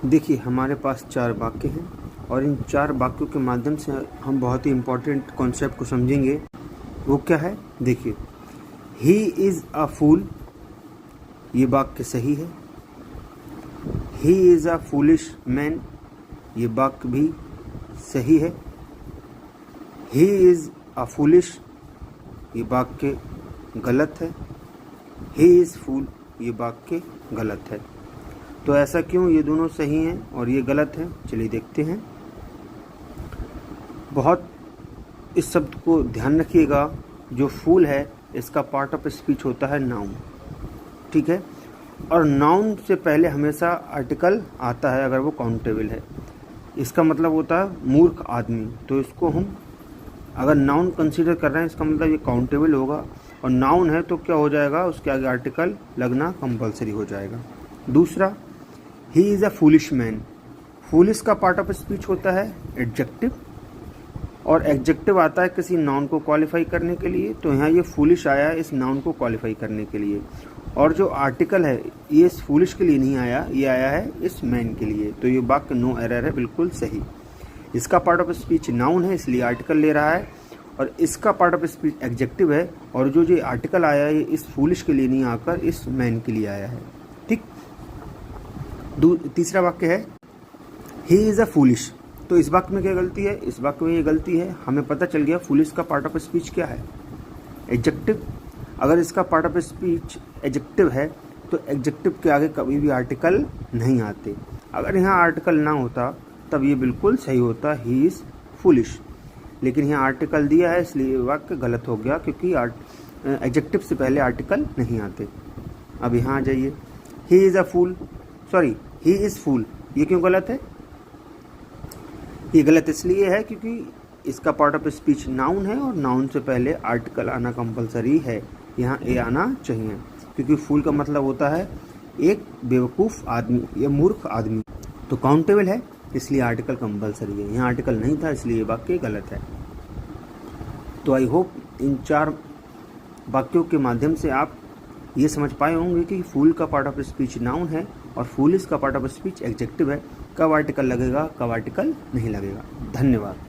देखिए, हमारे पास 4 वाक्य हैं और इन 4 वाक्यों के माध्यम से हम बहुत ही इम्पोर्टेंट कॉन्सेप्ट को समझेंगे। वो क्या है? देखिए, ही इज़ अ फूल, ये वाक्य सही है। ही इज़ अ फूलिश मैन, ये वाक्य भी सही है। ही इज़ अ फूलिश, ये वाक्य गलत है। ही इज़ फूल, ये वाक्य गलत है। तो ऐसा क्यों? ये दोनों सही हैं और ये गलत है। चलिए देखते हैं। बहुत इस शब्द को ध्यान रखिएगा, जो फूल है इसका पार्ट ऑफ स्पीच होता है नाउन, ठीक है। और नाउन से पहले हमेशा आर्टिकल आता है अगर वो काउंटेबल है। इसका मतलब होता है मूर्ख आदमी। तो इसको हम अगर नाउन कंसीडर कर रहे हैं, इसका मतलब ये काउंटेबल होगा। और नाउन है तो क्या हो जाएगा, उसके आगे आर्टिकल लगना कंपलसरी हो जाएगा। दूसरा, ही is a foolish man. Foolish का पार्ट ऑफ स्पीच होता है एडजेक्टिव, और एडजेक्टिव आता है किसी नाउन को क्वालिफाई करने के लिए। तो यहाँ ये फूलिश आया है इस नाउन को क्वालिफाई करने के लिए। और जो आर्टिकल है ये इस फूलिश के लिए नहीं आया, ये आया है इस मैन के लिए। तो ये वाक्य नो एरर है, बिल्कुल सही। इसका पार्ट ऑफ स्पीच नाउन है इसलिए आर्टिकल ले रहा है, और इसका पार्ट ऑफ स्पीच एडजेक्टिव है, और जो ये आर्टिकल आया है इस फूलिश के लिए नहीं आकर इस मैन के लिए आया है, ठीक। तीसरा वाक्य है ही इज़ अ फूलिश। तो इस वाक्य में क्या गलती है? इस वाक्य में ये गलती है, हमें पता चल गया फूलिश का पार्ट ऑफ स्पीच क्या है, एडजेक्टिव। अगर इसका पार्ट ऑफ स्पीच एडजेक्टिव है तो एडजेक्टिव के आगे कभी भी आर्टिकल नहीं आते। अगर यहाँ आर्टिकल ना होता तब ये बिल्कुल सही होता, ही इज़ फूलिश। लेकिन यहाँ आर्टिकल दिया है इसलिए वाक्य गलत हो गया, क्योंकि एडजेक्टिव से पहले आर्टिकल नहीं आते। अब यहाँ आ जाइए, he is a fool, sorry he is fool, ये क्यों गलत है? ये गलत इसलिए है क्योंकि इसका पार्ट ऑफ स्पीच नाउन है और नाउन से पहले आर्टिकल आना कंपलसरी है। यहाँ ए आना चाहिए, क्योंकि फूल का मतलब होता है एक बेवकूफ़ आदमी या मूर्ख आदमी। तो काउंटेबल है इसलिए आर्टिकल कंपलसरी है। यहाँ आर्टिकल नहीं था इसलिए ये वाक्य गलत है। तो आई होप इन 4 वाक्यों के माध्यम से आप ये समझ पाए होंगे कि फूल का पार्ट ऑफ स्पीच नाउन है और फूलिश का पार्ट ऑफ स्पीच एडजेक्टिव है। कब आर्टिकल लगेगा, कब आर्टिकल नहीं लगेगा। धन्यवाद।